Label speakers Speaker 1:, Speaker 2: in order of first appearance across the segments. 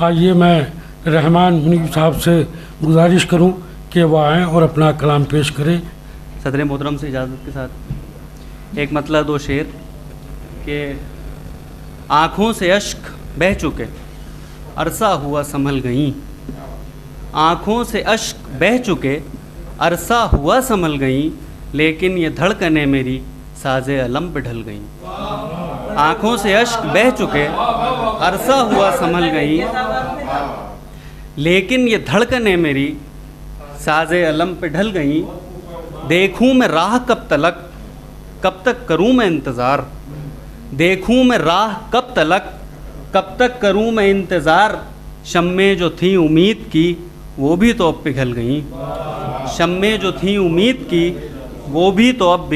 Speaker 1: आइए मैं रहमान मुनीब साहब से गुजारिश करूं कि वह आएँ और अपना कलाम पेश करें।
Speaker 2: सदर मोहतरम से इजाज़त के साथ एक मतला दो शेर के आँखों से अश्क बह चुके अरसा हुआ संभल गईं, आँखों से अश्क बह चुके अरसा हुआ संभल गईं, लेकिन ये धड़कनें मेरी साज़े अलम पे ढल गईं। आँखों से अश्क बह चुके अरसा हुआ संभल गईं, लेकिन ये धड़कनें मेरी साज़े अलम पे ढल गईं। देखूं मैं राह कब तक करूं मैं इंतज़ार, देखूं मैं राह कब तक करूं मैं इंतज़ार। शम्में जो थी उम्मीद की वो भी तो अब पिघल गईं, शम्में जो थी उम्मीद की वो भी तो अब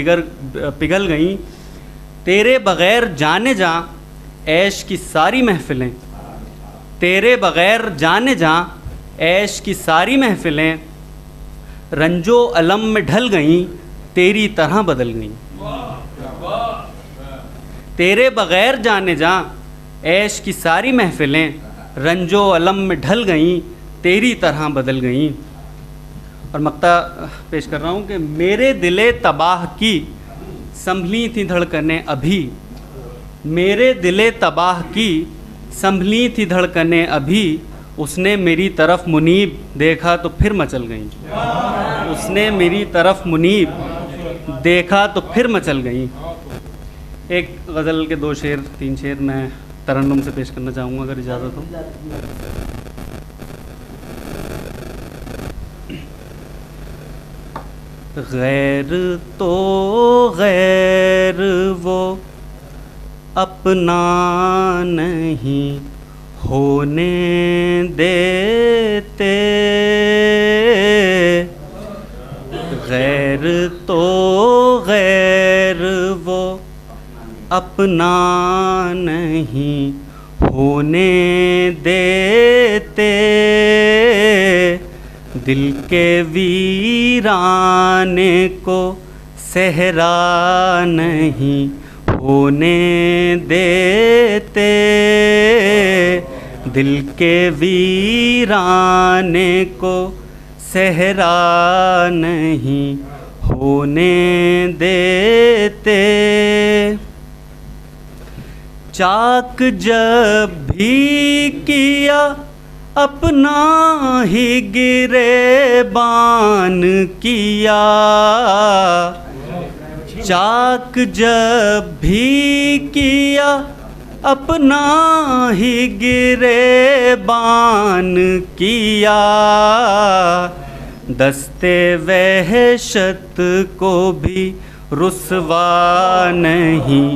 Speaker 2: पिघल गईं। तेरे बग़ैर जाने जा ऐश की सारी महफ़िलें, तेरे बग़ैर जाने जा ऐश की सारी महफ़िलें, रंजो अलम में ढल गईं तेरी तरह बदल गईं। तेरे बग़ैर जाने जा ऐश की सारी महफ़िलें, रंजो अलम में ढल गईं तेरी तरह बदल गईं। और मक्ता पेश कर रहा हूँ कि मेरे दिले तबाह की संभली थी धड़कनें अभी, मेरे दिले तबाह की संभली थी धड़कनें अभी। उसने मेरी तरफ मुनीब देखा तो फिर मचल गईं, उसने मेरी तरफ मुनीब देखा तो फिर मचल गईं। एक गज़ल के दो शेर तीन शेर मैं तरन्नुम से पेश करना चाहूँगा अगर इजाज़त हो। गैर तो गैर वो अपना नहीं होने देते, गैर तो गैर वो अपना नहीं होने देते। दिल के वीराने को सहरा नहीं होने देते, दिल के वीराने को सहरा नहीं होने देते। चाक जब भी किया अपना ही गिरेबान किया, चाक जब भी किया अपना ही गिरेबान किया। दस्ते वहशत को भी रुसवा नहीं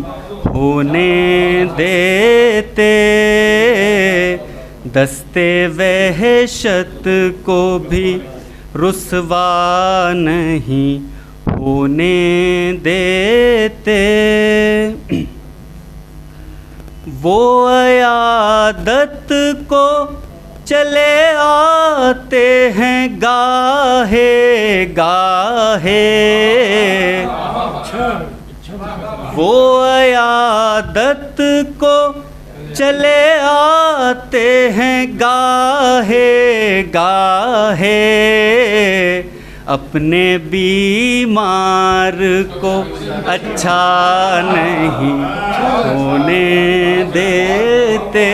Speaker 2: होने देते, दस्ते वहशत को भी रुसवा नहीं होने देते। वो अयादत को चले आते हैं गाहे गाहे, वो अयादत को चले आते हैं गाहे गाहे। अपने बीमार को अच्छा नहीं होने देते,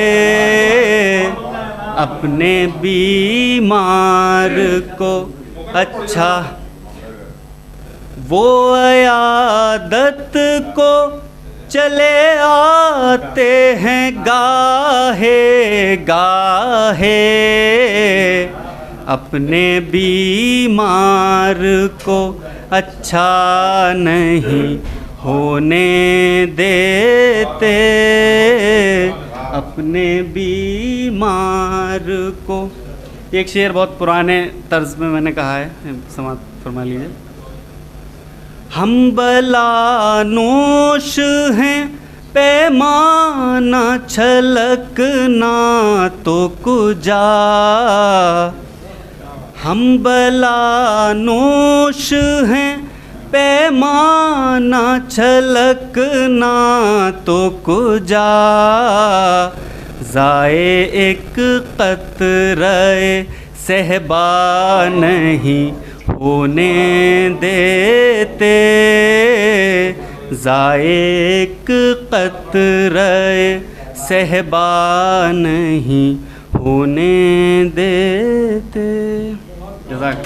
Speaker 2: अपने बीमार को अच्छा। वो अयादत को चले आते हैं गाहे गाहे, अपने बीमार को अच्छा नहीं होने देते, अपने बीमार को। एक शेर बहुत पुराने तर्ज में मैंने कहा है, समाप्त फरमा लीजिए। हम बला नोश हैं पैमाना छलकना तो कुजा, हम बला नोश हैं पैमाना छलकना तो कुजा। ज़ाए एक क़त्रे सहबा नहीं होने देते, ज़ाए एक क़त्रे सहबा नहीं होने देते। जज़ाक